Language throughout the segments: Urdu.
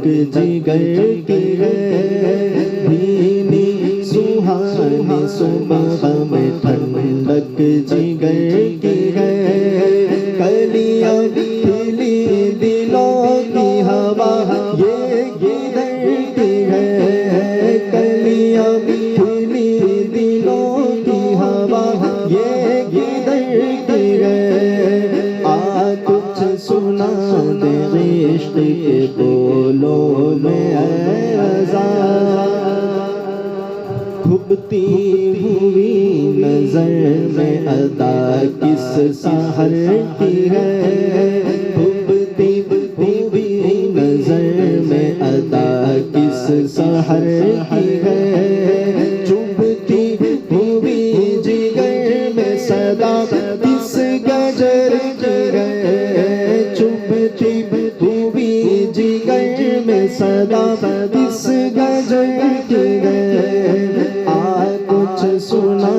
جگر کی ہے بھینی سہانی صبح میں ٹھنڈک جگر کی ہے کلیاں کھلی دلوں کی ہوا یہ کدھر کی ہے کلیاں کھلی دلوں کی ہوا یہ کدھر کی ہے آ کچھ سنا دے عشق کے بولوں میں اے رضا کھبتی ہوئی نظر میں ادا کس سحر کی ہے کھبتی ہوئی نظر میں ادا کس سحر کی ہے چبھتی ہوئی جگر میں صدا کس گجر کی ہے چبھتی ہوئی جگر میں صدا کس گجر کی ہے کچھ سنا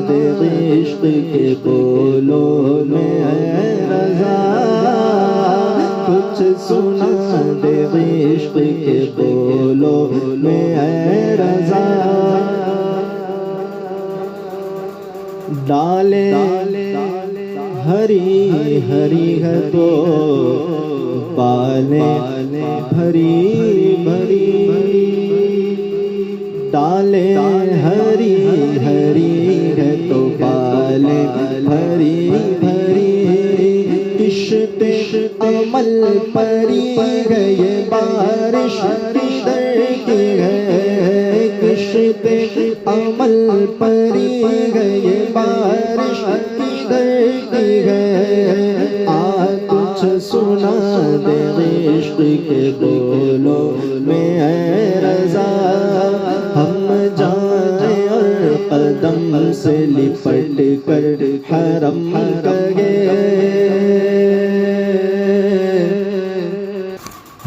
دے عشق کے بولوں میں اے رضا کچھ سنا دے عشق کے بولوں میں اے رضا ڈالے ہری ہری ہے تو بالیں بھری بھری ڈالے ہری ہری ہے تو بالیں بھری بھری عشق عمل پری ہے یہ بارش کدھر کی ہے عشق عمل پری ہے یہ بارش کدھر کی ہے آ کچھ سنا دے عشق کے بولوں میں اے رضا ہم جائیں اور قدم سے لپٹ کر حرم کہے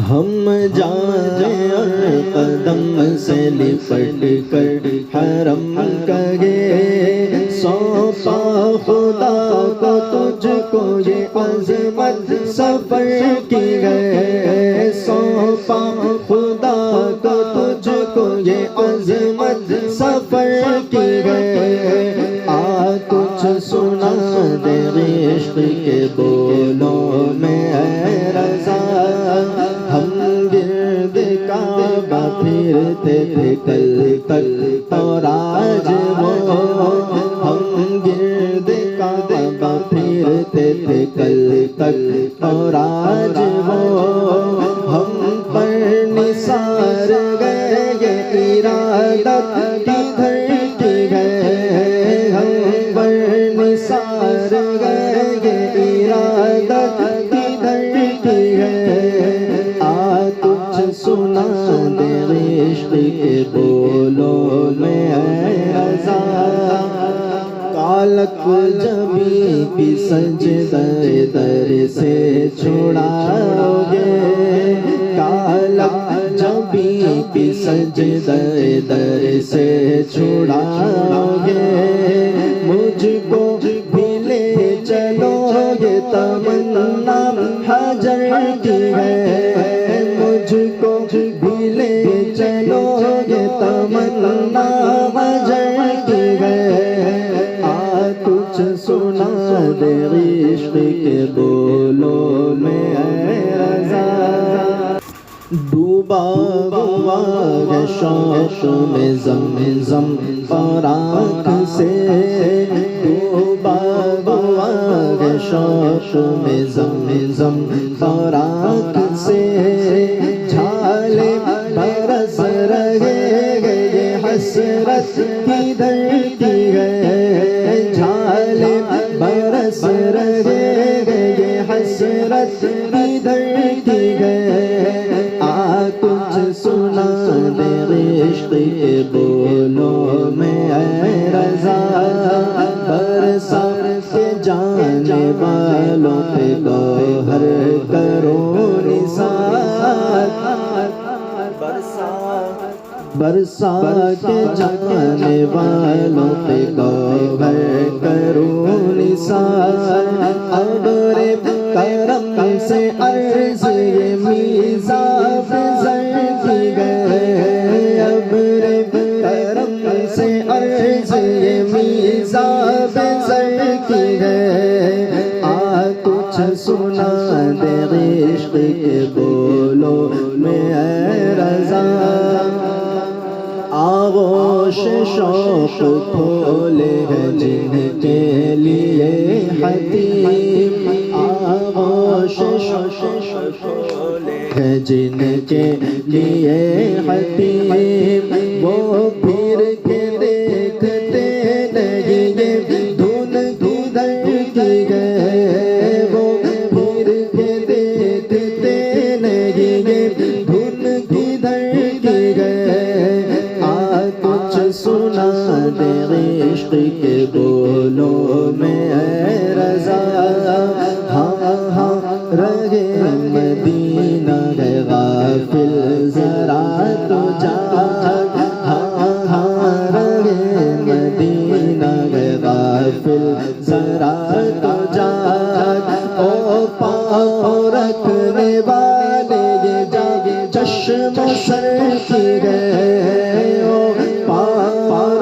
ہم جائیں اور قدم سے لپٹ کر حرم کہے سونپا خدا کو تجھ کو یہ عظمت سفر کی ہے سونپا خدا کو تجھ کو یہ عظمت سفر کی ہے آ کچھ سنا دے عشق کے بولوں میں اے رضا ہم گرد کعبہ پھرتے تھے کل تک اور آج وہ ہم گرد کعبہ پھرتے تھے کل تک اور آج وہ ہم پر نثار گئے یہ ارادت کدھر کی ہے ہم پر نثار گئے یہ ارادت کدھر کی ہے آ کچھ سنا دے عشق کے بولوں میں اے رضا کالک جبی کی سجدہ در سے چھڑاؤ گے کالک جبی کی سجدہ در سے چھڑاؤ گے مجھ کو بھی لے چلو گے تمنا حجر کی ہے مجھ کو بھی لے چلو گے تمنا حجر کی ہے آ کچھ سنا دے عشق کے بولوں میں اے رضا ڈوبا ہوا ہے شوق میں زمزم اور آنکھ سے ڈوبا ہوا ہے شوق میں زمزم اور آنکھ سے جھالے برس رہے گئے یہ حسرت کدھر کی ہے جھالے برس رہے گئے یہ حسرت کدھر کی ہے آ کچھ سنا دے عشق کے بولوں میں اے رضا برسا کے جانے والوں پہ گوہر کرو نثار برسا کے جانے والوں پہ گوہر کرو نثار ابر کرم سے عرض یہ میزاب زر دے عشق کے بولوں میں اے رضا آغوش شوق کھولے ہیں جن کے لیے حتیم آغوش شوق کھولے ہیں جن کے لیے حتیم وہ پھر کے دیکھتے نہیں یہ دھن کدھر کی گئے وہ پھر کے دیکھتے نہیں یہ دھن کدھر کی گئے کچھ سنا دے عشق کے بولوں میں اے رضا ہاں ہاں رہے مدینہ ہے غافل ذرا تو جاگ ہاں ہاں رہے مدینہ ہے غافل ذرا تو جاگ او پاؤں رکھنے والے یہ جاگ چشم سر کی گئے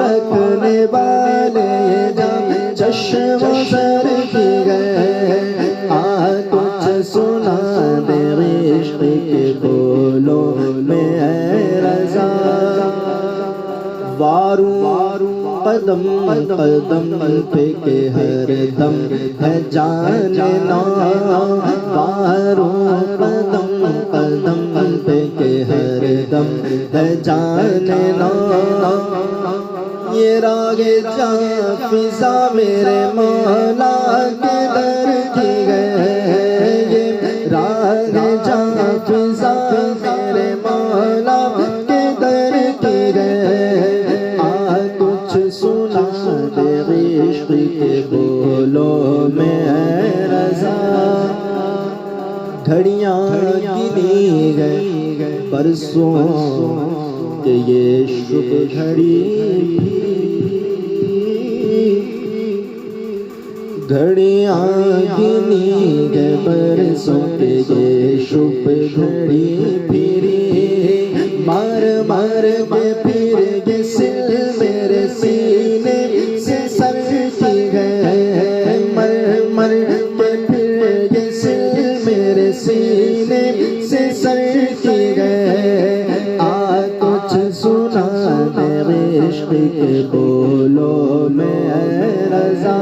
رکھنے والے جب چشم سر کی گئے کچھ سنا دے عشق کے بولوں میں اے رضا واروں قدم قدم پہ کہ ہر دم ہے جاننا واروں قدم قدم پہ کہ ہر دم ہے جاننا یہ راگ جاں فضا میرے مولا کے در کی گئے یہ راگ جاں فضا میرے مولا کے در کی گئے کچھ سنا دے عشق کے بولوں میں اے رضا گھڑیاں گنی گئے برسوں کہ یہ شب گھڑی گھڑیاں گنی گئے برسوں کہ یہ شب گھڑی پھری مار مار کے پھر کے سل میرے سینے سے سر کی گئے مر مر کے پھر کے سل میرے سینے سے سر کی گئے کچھ سنا دے عشق کے بولوں میں اے رضا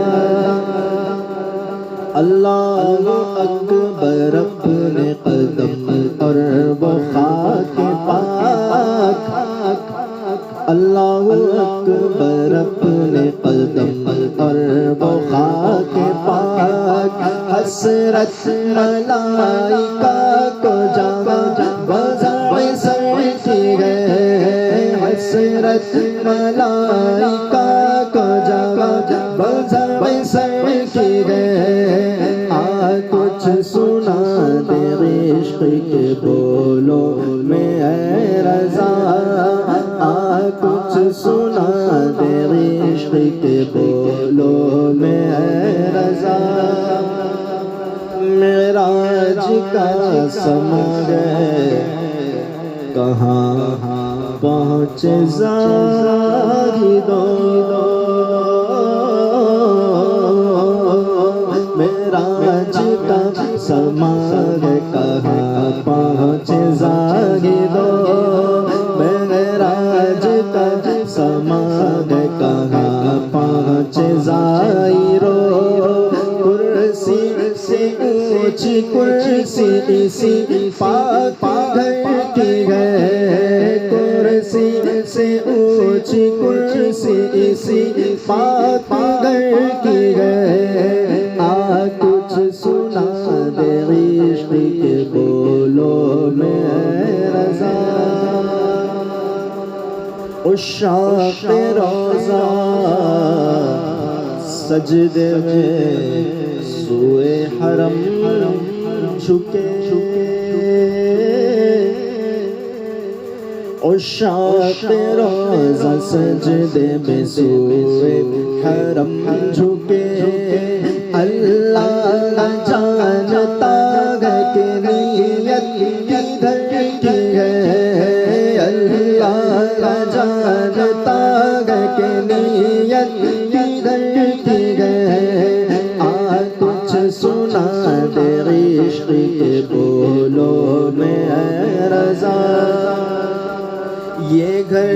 اللہ اکبر اپنے قدم اور وہ خاک پاک اللہ اکبر اپنے قدم اور وہ خاک پاک حسرت ملائکہ کو جاگا وضع سر کی گئے حسرت ملائکہ کو جاگا وضع سر کی گئے کچھ سنا دے عشق کے بولوں میں اے رضا کچھ سنا دے عشق کے بولوں میں اے رضا معراج کا سما گئے کہاں پہنچے زاہدو معراج کا سما گئے کہاں پہنچے زاہدو معراج کا سما گئے کہاں پہنچے زائرو کرسی سے اونچی کرسی اسی پاک گھر کی گئے کرسی سے اونچی کرسی اسی پاک گھر کی گئے کچھ سنا دے عشق کے بولوں میں اے رضا عشاق روضہ سجدے میں سوئے حرم جھکے عشاق روضہ سجدے میں سوئے حرم جھکے اللہ جانتا ہے کہ نیت کدھر کی ہے اللہ جانتا ہے کہ نیت کدھر کی ہے کچھ سنا دے عشق کے رضا یہ گھر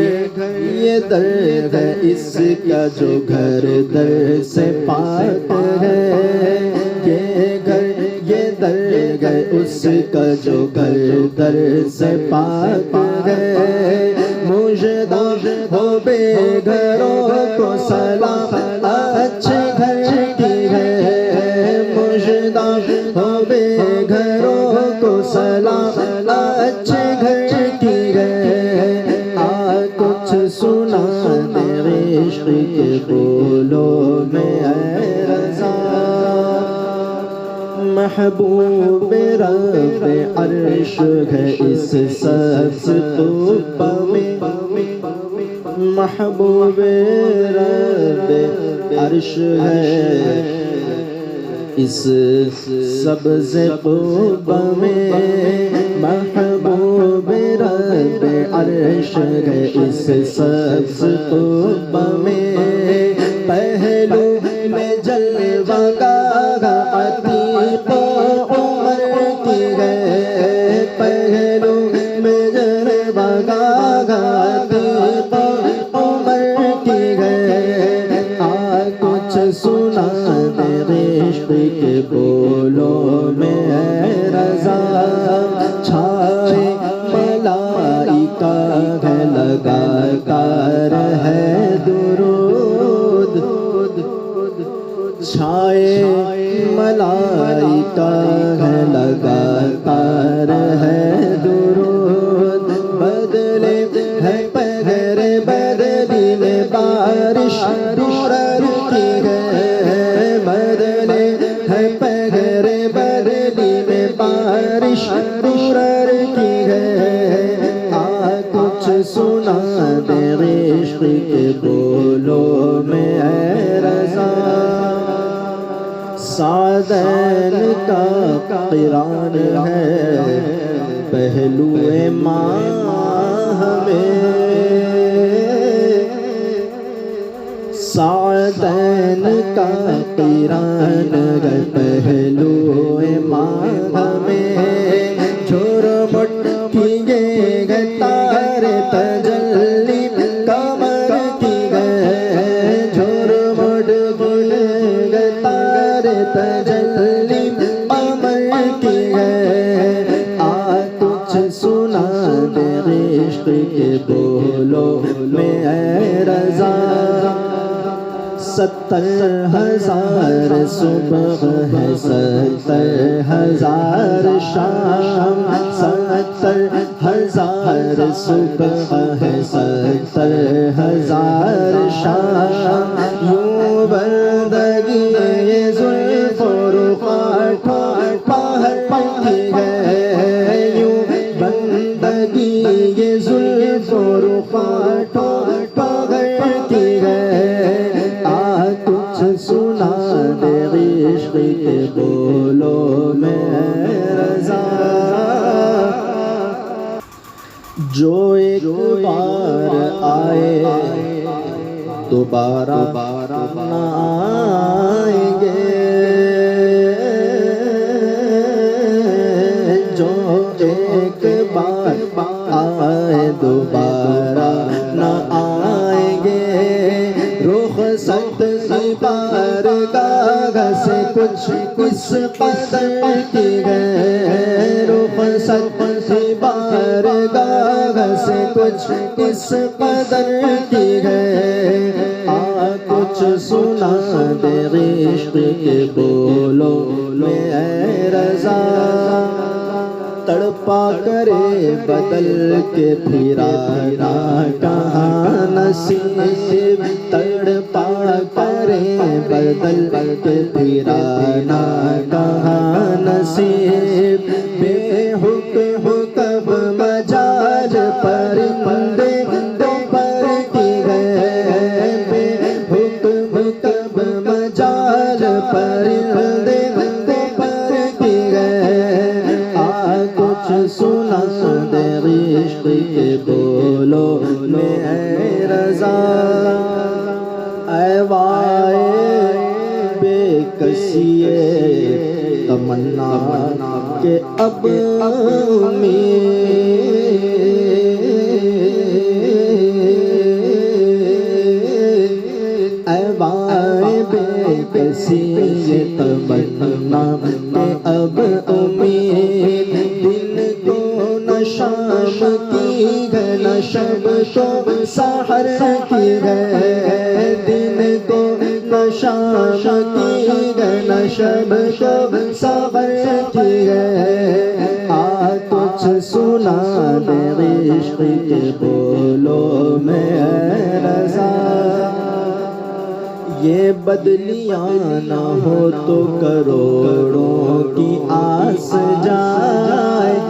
یہ در ہے اس کا جو گھر در سے پاک ہے یہ گھر یہ در ہے اس کا جو گھر در سے پاک ہے مژدہ ہو بے گھروں کو سلام اچھے گھر کی ہے مژدہ ہو بے گھروں کو سلام اچھے گھر کی ہے آ کچھ سنا دے عشق کے بولوں میں اے رضا محبوب رب عرش ہے اس سبز طوبہ میں محبوب رب عرش ہے اس سبز طوبہ میں محبوب رب عرش ہے اس سبز طوبہ میں پہلو میں جلوہ گاہ عتیق عمر کی ہے پہلو میں جلوہ گاہ عتیق عمر کی ہے آ کچھ سنا دے عشق کے بولوں میں اے رضا چھائے ملائکہ ہے لگاتار ہے درود چھائے ملائکہ ہے لگاتار ہے درود بدلے ہے پہر بدلی میں بارش درر کی ہے بدلے ہے پہر بدلی میں بارش درر کی ہے آ کچھ سنا دے عشق کے بولوں میں اے رضا سعدین کا قران ہے پہلو ماہ میں سعدین کا قران ہے پہلو ماہ میں جھرمٹ کیے گئے تارے تجلی کمر کی گئے جھرمٹ کیے گئے تارے تجلی کمر کی گئے آ کچھ سنا دے عشق کے بولوں میں اے رضا 70,000 صبح ہے 70,000 شام 70,000 صبح ہے 70,000 شام یوں بندگی یہ زلف و رخ باہر کی ہے یوں بندگی یہ زلف و رخ باہر کی ہے سنا دے عشق کے بولوں میں رضا جو ایک بار آئے دوبارہ نہ آئیں گے جو ایک بار آئے دوبارہ نہ آئیں گے رخصت بارگاہ سے کچھ اس قدر کی ہے رخصت بارگاہ سے کچھ اس قدر کی ہے آ کچھ سنا دے عشق کے بولوں میں اے رضا تڑپا کرے بدل کے پھرانا کہاں نصیب تڑپا کرے بدل کے پھرانا کہاں نصیب بے حکم کب مجال پرندے پر کی گئے بے حکم کب مجال پرندے پر کی گئے آ کچھ سنا دے عشق کے بولوں میں اے رضا اے وائے بے کسیے تمنا کہ اب امید کی ہے نہ شب کو سحر کی ہے، دن کو نہ شام کی ہے نہ شب کو سحر کی ہے، آ کچھ سنا دے عشق کے بولوں میں اے رضا، یہ بدلیاں نہ ہو تو کروڑوں کی آس جائے،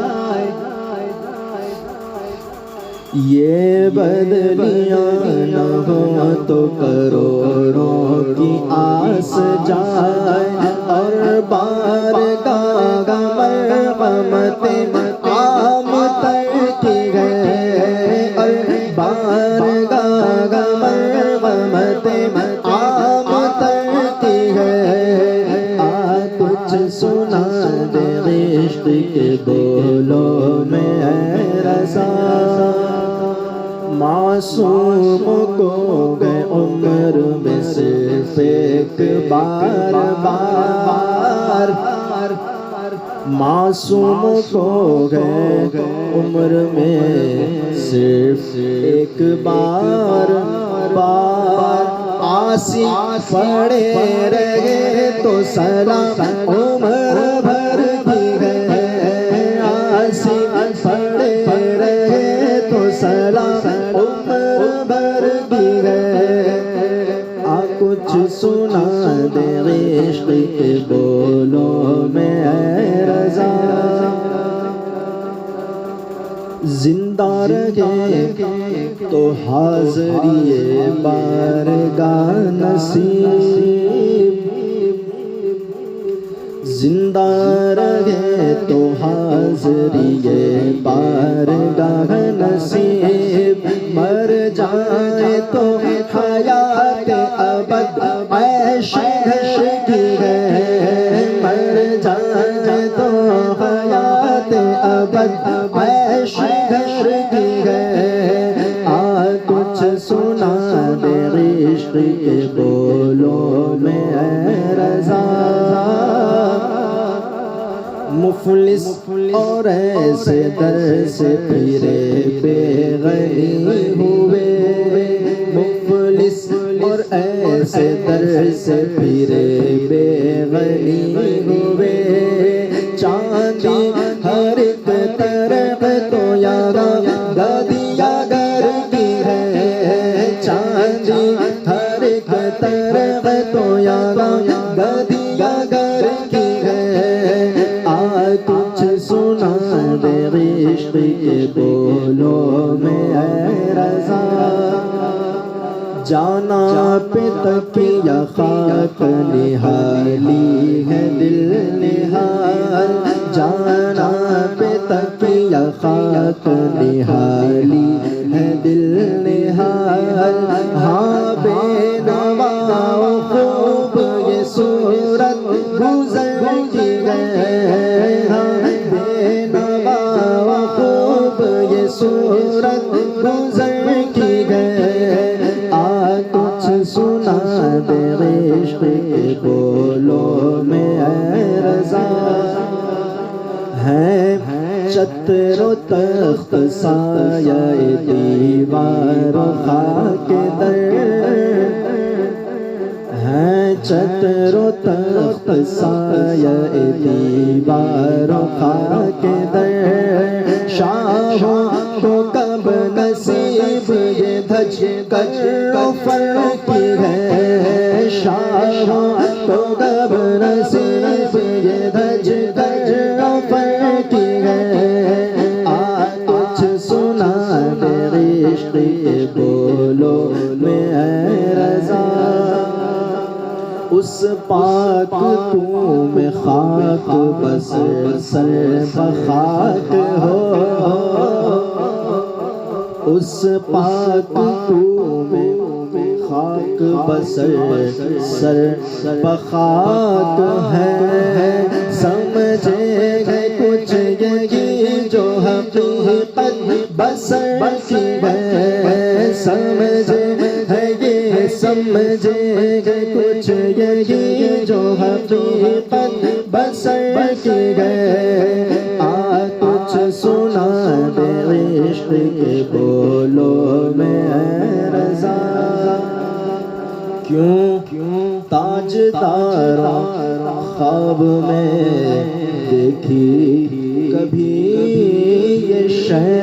یہ بدلیاں نہ ہو تو کروڑوں کی آس جائے، اور بارگاہ مرحمت عام تر کی ہے، اور بارگاہ مرحمت عام تر کی ہے، آ کچھ سنا دے عشق کے بولوں میں اے رضا، معصوم کو گئے عمر میں صرف ایک بار بار، معصوم کو گئے عمر میں صرف ایک بار بار، عاصی پڑے رہے تو سلام عمر بھر کی ہے، عاصی پڑے رہے تو سلام عمر بھر کی ہے، آ کچھ سنا دے عشق کے بولوں میں اے رضا، زندہ رہے تو حاضری بارگاہ نصیب، زندہ رہے تو حاضری بارگاہ نصیب، مر جائے تو حیات ابد عیش کی ہے، مر جائے تو حیات ابد عیش کی ہے، آ کچھ سنا دے عشق کے بولوں میں اے رضا، مفلس اور ایسے در سے پھرے بے غنی ہوئے، مفلس اور ایسے در سے پھرے بے غنی ہوئے، چاندی ہر ایک طرف تو یہاں گدیا گر کی ہے، چاندی ہر ایک طرف تو یہاں گدیا گر کی ہے، آ کچھ سنا دے عشق کے بولوں میں اے رضا، جانا پہ تکیہ خاک نہالی ہے دل نہال، جانا پہ تکیہ خاک نہالی ہے دل نہال، ہاں بے نوا خوب یہ صورت گزر کی ہے، ہاں بے نوا خوب یہ صورت گزر کی ہے، آ کچھ سنا دے عشق کے بولوں میں اے رضا، ہے چتر و تخت سایہ دیوار و خاک در، ہے چتر و تخت سایہ دیوار و خاک در، شاہوں کو کب نصیب یہ دھج کر فر کی ہے، شاہوں کو کب نصیب یہ دھج کر فر کی ہے، آ کچھ سنا دے عشق کے بولوں میں اے رضا، اس پاک تو میں خاک بس سر بخاک ہو، اس پاک تو میں خاک بسر سر بخاک ہے، سمجھے گئے کچھ یہی جو حقیقت بسر کی ہے، سمجھے ہے یہ سمجھے گئے کچھ یہی جو حقیقت بسر کی ہے، آ کچھ سنا دے عشق کے بولو میں اے رضا، کیوں تاج دارا خواب میں دیکھی کبھی یہ شے،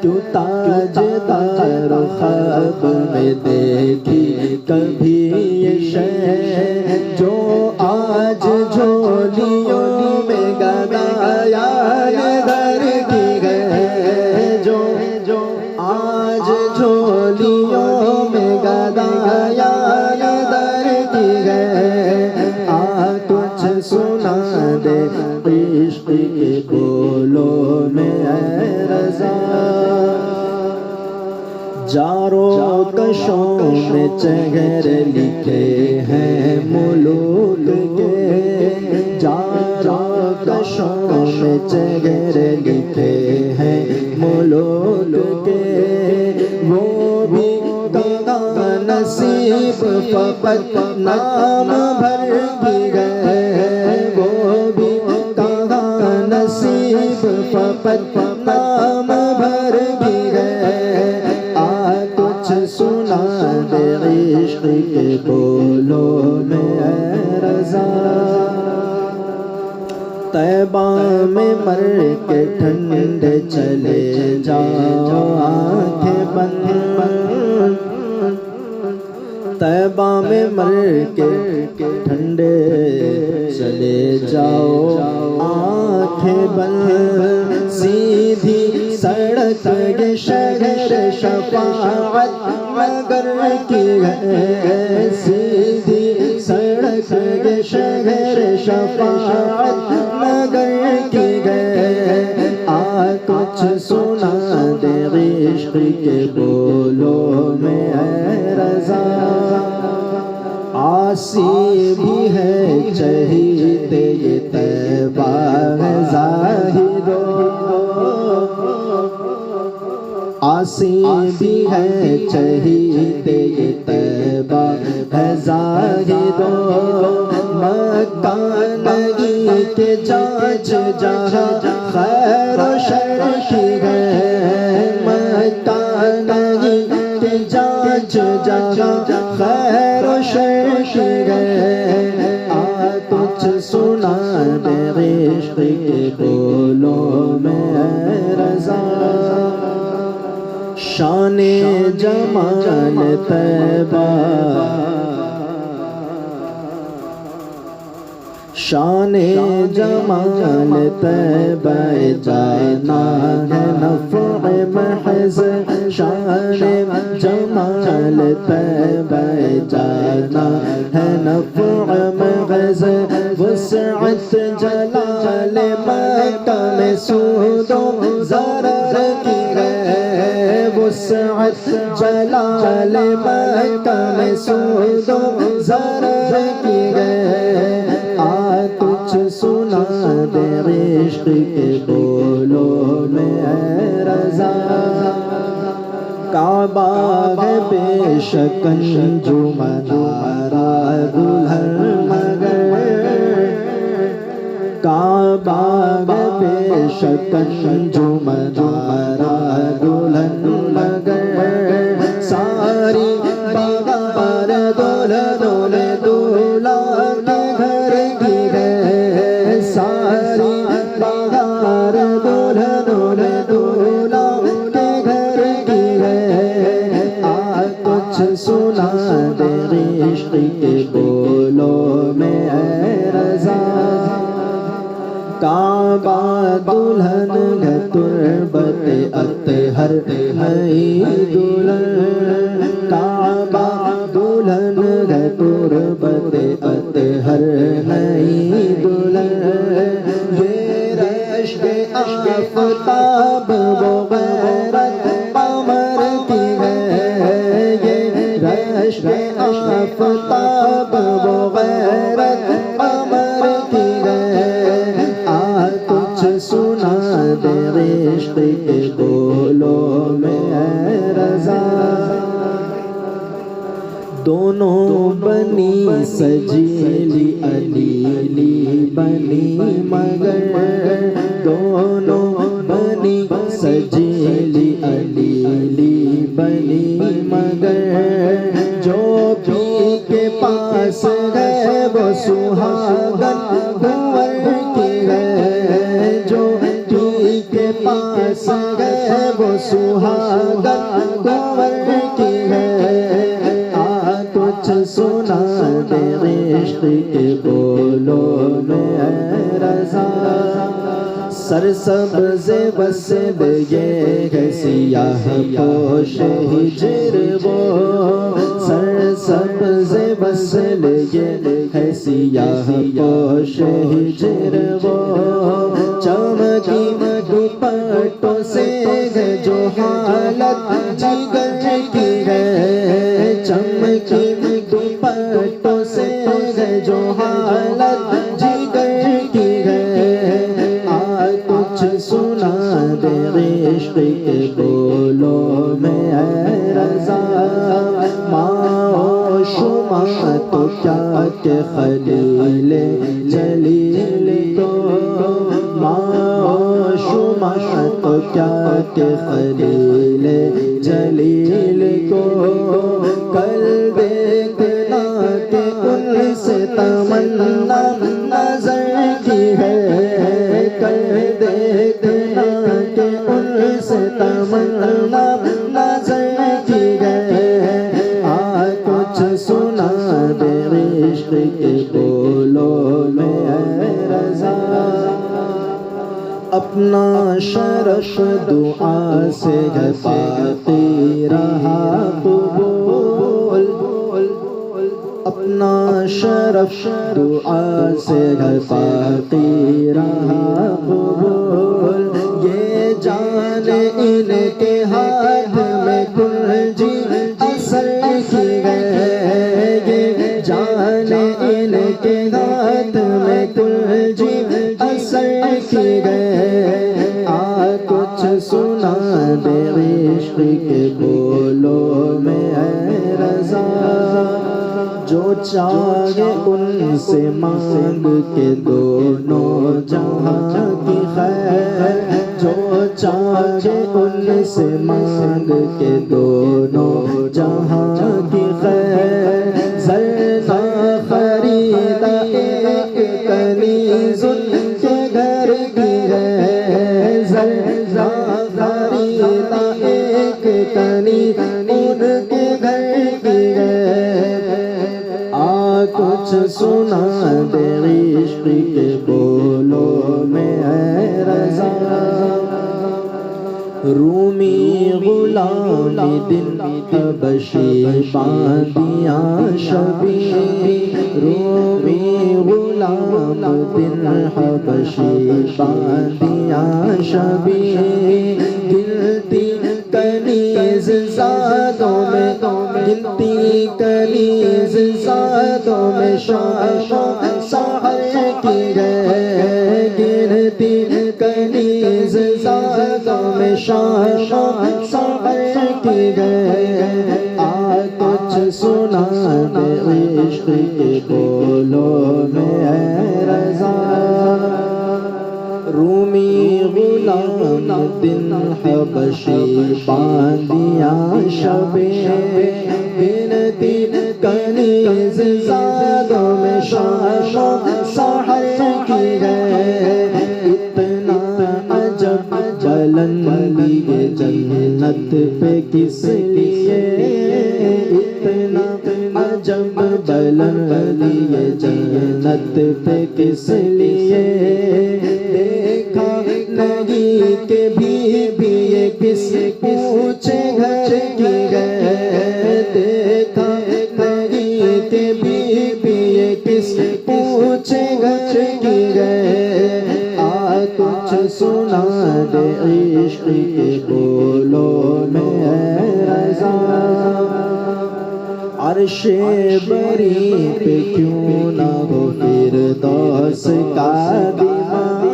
کیوں تاج دارا خواب میں دیکھی کبھی یہ شے، جو آج جھولیوں میں گدایا در کی گئے، جو آج جھولیوں میں گدایا در کی گئے، آ کچھ سنا دے عشق کے بولو میں اے رضا، جاروں کشوں میں چہرے لکھے ہیں ملوک کے، جاروں کشوں میں چہرے لکھے ہیں ملوک کے، وہ بھی کہاں نصیب فقط نام بھر بھی گئے، وہ بھی کہاں نصیب فقط نام بھر بھی گئے، کچھ سنا دے عشق کے بولو میں اے رضا، طیبہ میں مر کے ٹھنڈے چلے جاؤ آنکھیں بند، طیبہ میں مر کے ٹھنڈے چلے جاؤ آنکھیں بند، سیدھی سڑک یہ شہر شفاعت مگر کی ہے، سیدھی سڑک یہ شہر شفاعت مگر کی گئے، آ کچھ سنا دے عشق کے بولو میں اے رضا، عاصی بھی ہے چہیتے یہ طیبہ ہے زاہدو، عاصی بھی ہے چہیتے یہ طیبہ ہے زاہدو، مکہ نگی کے جانچ جہاں خیر و شر کی ہے، مکہ نگی کے جانچ جہاں خیر و شر کی ہے، آ کچھ سنا دے عشق کے بولو میں اے رضا، شان جمال طیبہ، شان جمال طیبہ جانا ہے نفع محض، شان جمال طیبہ جانا ہے نفع محض، وسعت جلال مکہ میں سود و ضرر کی ہے، وسعت جلال مکہ میں سود و ضرر کی ہے، کچھ سنا دے عشق کے بولو میں اے رضا، کعبہ ہے بے شک انجمن آرا دلہن مگر، کعبہ ہے بے شک انجمن آرا دلہن مگر، ساری بہار دلہنوں نے دولہا کے گھر کی ہے، ساری بہار دلہنوں نے دولہا کے گھر کی ہے، آ کچھ سنا دے عشق کے بولو میں اے رضا، کعبہ دلہن ہے تربت اطہر ہے دلہن، کعبہ دلہن ہے تربت اطہر ہے دلہن، یہ رشک آفتاب و غیرت قمر کی ہے، یہ رشک آفتاب و غیرت قمر کی ہے، آ کچھ سنا دے عشق کے بولو میں اے رضا، دونوں بنی سجیلی علیلی بنی مگر، دونوں بنی سجیلی علیلی بنی مگر جو پی کے پاس ہے وہ سہاگن کنور کی ہے جو پی کے پاس ہے وہ سہاگن کنور کی ہے آ کچھ سنا دے عشق کے بولوں میں اے رضا سرسبز وصل یہ ہے سیاہ پوش ہجر وہ سرسبز وصل یہ ہے سیاہ پوش ہجر وہ چمکی دوپٹوں سے ہے جو حالت جگر کی ہے چمکی دوپٹوں سے ہے جو حالت جگر کی ہے کچھ سنا دے عشق کے بولوں میں اے رضا ماں و شما تو کیا کہ خلیل جلیل کو ماں و شما تو کیا کہ خلیل جلیل کو کل دیکھنا کہ ان سے تمنا نظر کی ہے کل دیکھنا کہ ان سے تمنا نظر کی ہے آ کچھ سنا دے عشق کے بولوں میں اے رضا اپنا شرف دعا سے ہے باقی رہا قبول اپنا شرف دعا سے ہے باقی رہا قبول یہ جان ان کے ہاتھ میں کنجی اثر کی ہے یہ جان ان کے ہاتھ میں کنجی اثر کی ہے آ کچھ سنا دے عشق کے بولوں میں اے رضا جو چاہے ان سے مانگ کے دونوں جہاں کی خیر جو چاہے ان سے مانگ کے دونوں جہاں کی خیر زرنا خریدا ایک کنیز ان کے گھر کی ہے زرنا خریدا ایک کنیز ان کے گھر کی ہے کچھ سنا دے عشق کے بولوں میں اے رضا رومی غلام دل حبشی باندیاں شبی رومی غلام دل حبشی باندیاں شبی گنتی کنیز زادوں میں گنتی کنیز زادوں میں شام سحر کی ہے گنتی کنیز زادوں میں شام سحر کی ہے آ کچھ سنا دے عشق کے بولوں میں اے رضا رومی غلام دل حبشی باندیاں شبِ بنتی کنیز زادوں میں شام سحر کی ہے اتنا عجب بلندی ہے جنت پہ کس لیے اتنا عجب بلندی ہے جنت پہ کس لیے دیکھا نہیں کہ بھی یہ کس پوچھے گھر کی ہے دیکھا نہیں کہ بھی یہ کس پوچھے گھر کی ہے آ کچھ سنا دے عشق کے بولوں میں اے رضا عرش بری پہ کیوں نہ ہو فردوس کا دیوان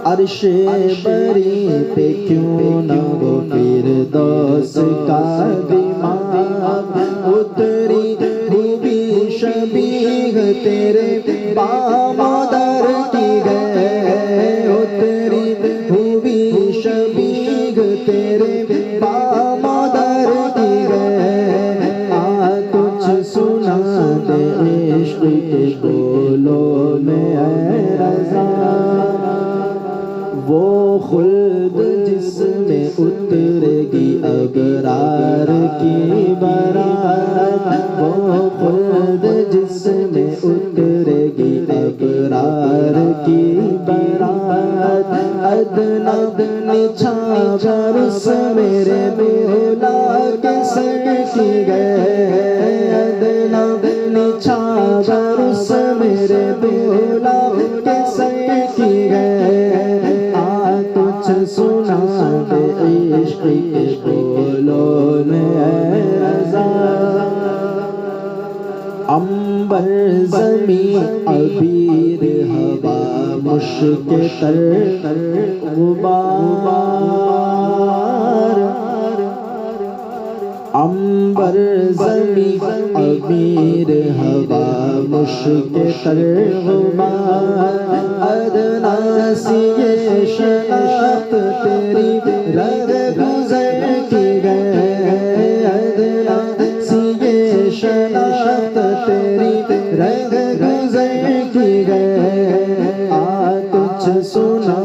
عرش بری پہ کیوں نہ ہو فردوس کا دیوان اتری ہوئی شبیہ تیرے بامدر کی ہے اتری ہوئی تیرے بامدر کی ہے کچھ سنا دے عشق کے بولوں میں اے رضا وہ خلد جس میں اترے گی ابرار کی برات وہ خلد جس میں اترے گی ابرار کی برات ادنا نچھاور اس میرے مولا کے سر کی گئے ادنا نچھاور اس میرے مولا کے سر کی گئے کچھ سنا دے عشق کے بولوں میں اے رضا عنبر زمین عبیر ہوا مشک تر غبار عنبر زمین عبیر ہوا مشک تر غبار ادنا سی یہ شناخت تیری رگ گزر کی گئے ادنا سی یہ شناخت تیری رگ گزر کی گئے کچھ سنا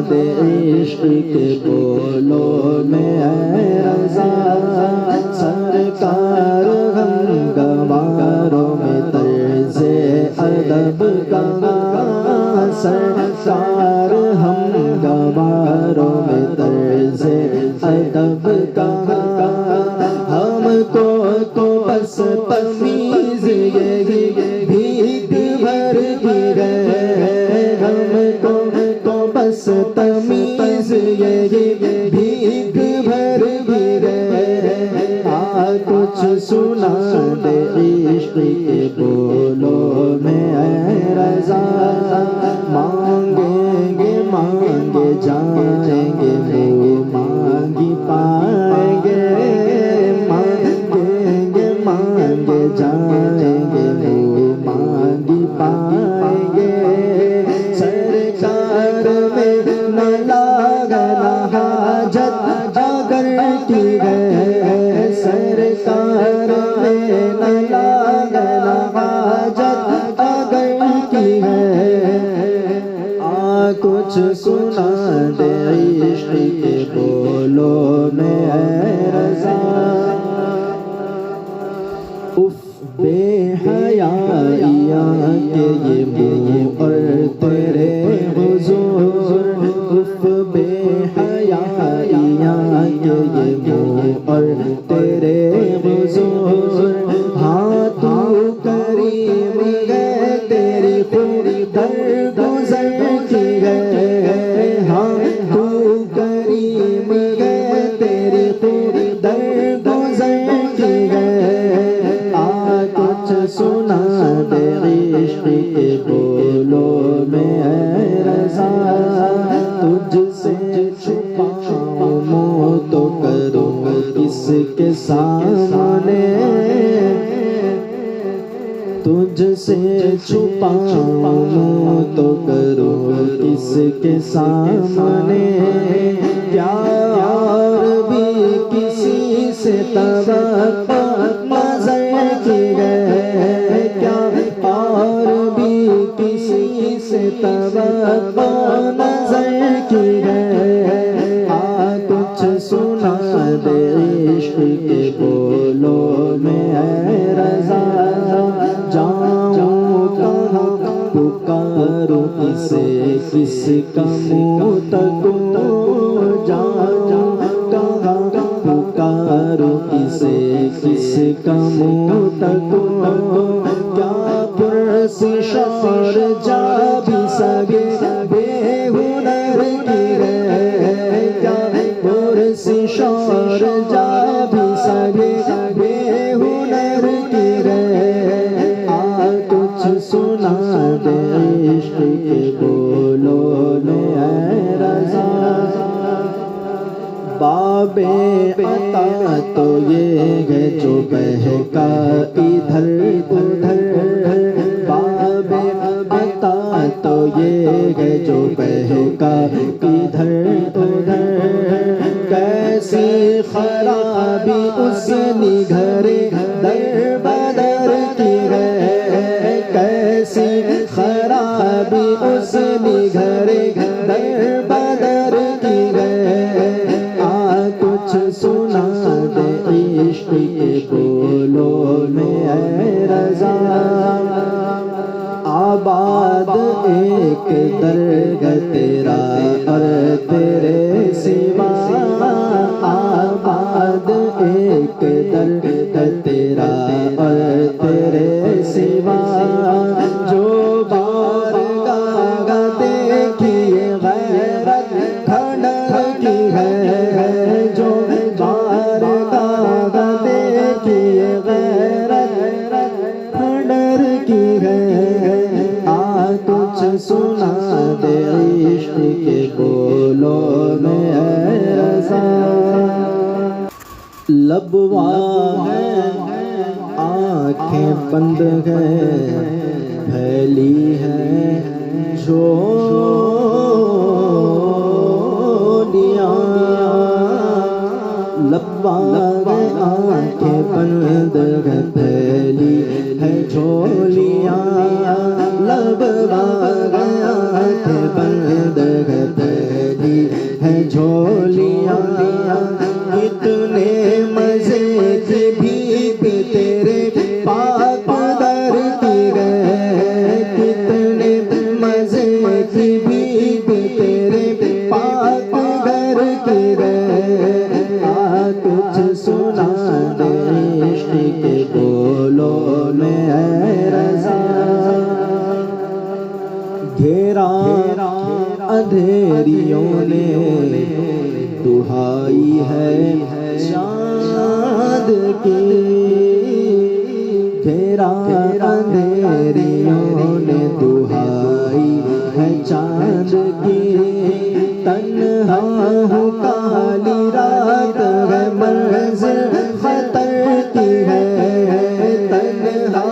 دے عشق کے بولوں میں اے رضا سرکار غم گواروں میں طرز ادب کا سرکار ہم گواروں میں طرز ادب کا ہم کو بس تمیز یہ بھیک بھر کی گئے ہم کو بس تمیز یہ بھیک بھر کی گئے کچھ سنا دے عشق کے بولوں میں اے رضا مانگیں گے جائیں گے وہ مانگی پائیں گے مانگیں گے جائیں گے وہ مانگی پائیں گے سرکار میں نہ لاگنا حاجت اگر کی ہے سرکار میں نہ لاگنا حاجت اگر کی ہے کچھ سنا دے عشق کے بولوں میں اے رضا اف بے حیائیاں کہ یہ منہ اور تیرے حضور اف بے حیائیاں کہ یہ منہ اور تیرے حضور ہاں تو کریم گئے تیری خوبی در گزر کی گئے ہاں تو کریم گئے تیری خوبی در گزر کی گئے کچھ سنا دے عشق کے بولوں میں اے رضا تجھ سے چھپاؤں منہ تو کروں کس کے سامنے تجھ سے چھپاؤں منہ تو کروں کس کے سامنے کیا اور بھی کسی سے توقع نظر کی گئے کیا اور بھی کسی سے توقع نظر کی گئے کچھ سنا دے عشق کے بولوں میں اے رضا جاؤں کہاں پکاروں کسے کس کا منہ تکوں جاؤں کہاں پکاروں کسے کس کا منہ تکوں کیا پرسشار جا بھی سکے بے ہنر کی ہے کیا پرسشار جا بھی سکے بے ہنر کی کچھ سنا دے عشق کے بولوں میں اے رضا باب عطا تو یہ ہے جو بہکا ادھر ادھر باب عطا تو یہ ہے جو بہکا ادھر ادھر خرابی اس نگھرے در بدر کی ہے، کیسی خرابی اس نگھرے در بدر کی ہے، کچھ سنا دے عشق کے بولوں میں اے رضا، آباد ایک درگاہ تیرا اور تیرے سوا، آباد ایک درگاہ تیرا اور تیرے سوا، جو بارگاہ دیکھیے غیرت کھنڈر کی ہے، جو بارگاہ دیکھیے غیرت کھنڈر کی ہے، کچھ سنا دے عشق کے بولوں میں اے رضا، لب ہے آنکھیں بند ہیں پھیلی ہیں جھولیاں، لب ہے آنکھیں بند ہیں پھیلی ہے جھولیاں، لب آنکھیں بند ہے پھیلی ہے جھولیاں، کتنے مزے کی بھیک تیرے پاک در کی گئے، کتنے مزے کی بھیک تیرے پاک در کی گئے، کچھ سنا دے عشق کے بولوں میں اے رضا، گھیرا اندھیریوں نے دہائی ہے چاند کی، گھیرا اندھیریوں نے دہائی ہے چاند کی، تنہا ہوں کالی رات ہے منزل خطر کی ہے، تنہا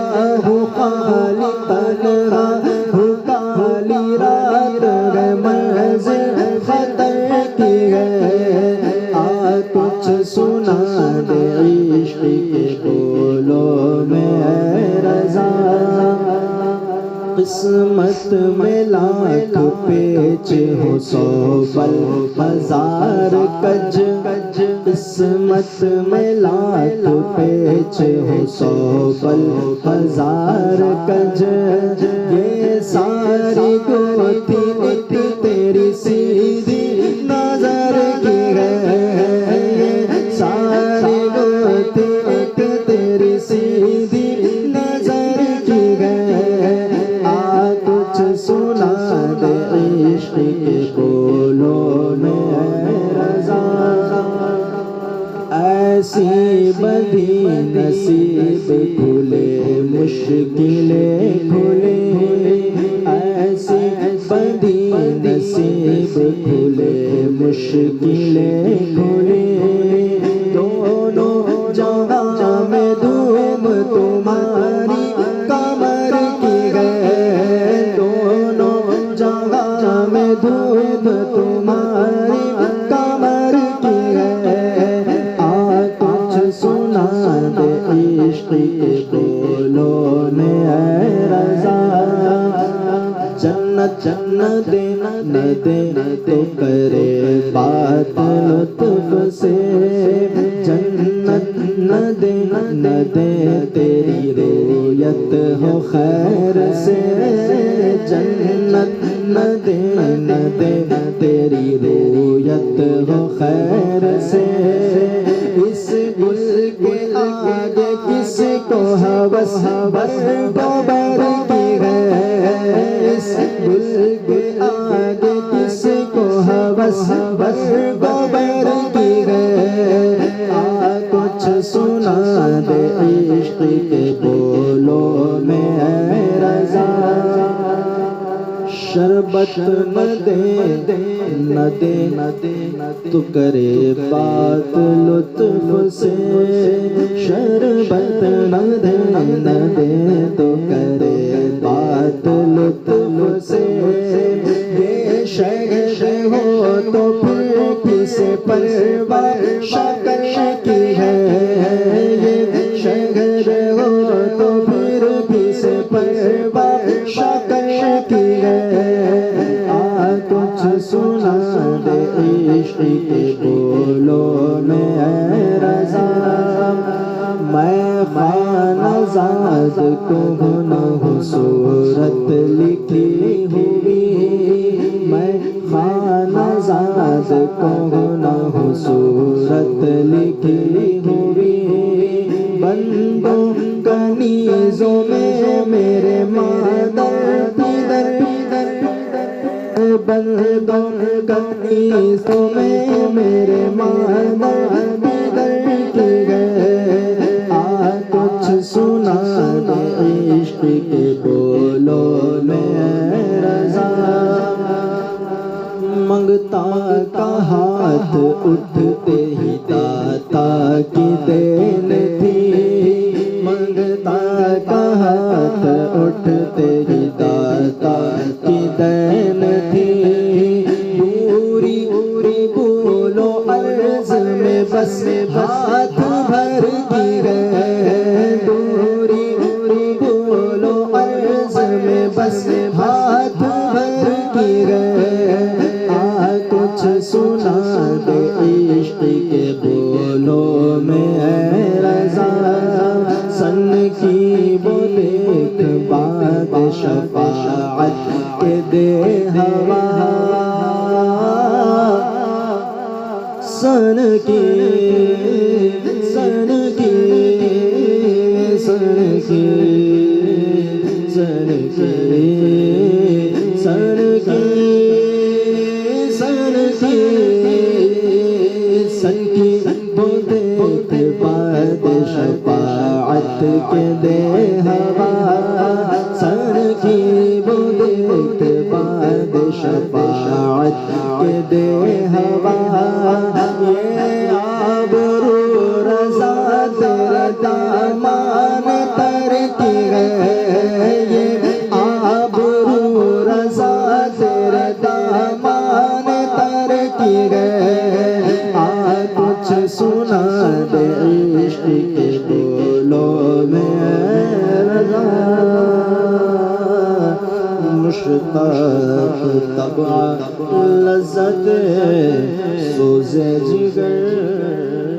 ہوں کالی تنہا ہوں کالی رات ہے منزل خطر کی ہے، کچھ سنا دے عشق کے بولوں میں اے رضا، قسمت میں لاکھ پیچ ہو سو بل ہزار کج، قسمت میں لاکھ پیچ ہو سو بل ہزار کج، یہ ساری گوتی ایک تیری سیدھی نظر کی ہے، یہ ساری گوتی ایک تیری سیدھی نظر کی ہے، کچھ سنا دے عشق کے بولوں میں اے رضا، ایسی بدی نصیب کھلے مشکلیں کھلے، ایسی بدی نصیب کھلے مشکلیں کھلے، دونوں جہاں میں دھوم تمہاری کمر کی ہے، دونوں جہاں میں دھوم تمہاری کمر کی ہے، کچھ سنا دے عشق کے بولوں میں اے رضا، جنت نہ دے تو کرے بات لطف سے، جنت نہ دے تیری رویت ہو خیر سے، جنت نہ دے تیری رویت ہو خیر سے، اس گل کے آگے کس کو ہوس بر کی ہے، اس گل کے آگے کس کو ہوس بر کی ہے، کچھ سنا دے عشق کے بولوں میں اے رضا، شربت نہ دے تو کرے بات لطف سے، شربت نہ دے تو کرے بات لطف سے، یہ شہد ہو تو پھر سے پرواہ شکل کی ہے، یہ شہر ہو تو پھر بھی سے پرواہ شکل کی ہے۔ آ کچھ سنا دے عشق کے بولوں میں اے رضا، میں خانہ زاد کو نہ ہوں صورت لکھی ہوئی، میں خانہ زاد کو نہ ہوں صورت لکھی ہوئی، بندوں کنیزوں میں میرے مادر پیدر، بندوں کنیزوں میں میرے مادر پیدر کی گئے۔ آ کچھ سنا دے عشق کے بولوں میں اے رضا، منگتا کا ہاتھ اٹھتے ہی داتا کی دین تھی، منگتا کا ہاتھ اٹھتے ہی داتا کی دین تھی، پوری پوری بولو عرض میں بس ہاتھ بھر کی گئے، پوری پوری بولو عرض میں بس ہاتھ بھر کی گئے۔ آ کچھ سنا دے عشق کے بولوں میں اے رضا، سن کی وہ دیکھ باد شفاعت کے دے ہوا، سن کی سن کی سن کی سن کی سن کی سن کی وہ دیکھ باد شفاعت کے دے ہوا، سن کی وہ دیکھ باد شفاعت کے دے ہوا، یہ آبرو رضا تیرا دامان تر کی ہے، یہ آبرو رضا تیرا دامان تر کی ہے۔ آ کچھ سنا دے عشق کے بولوں میں اے رضا، مشتاق طبع لذت سوز جگر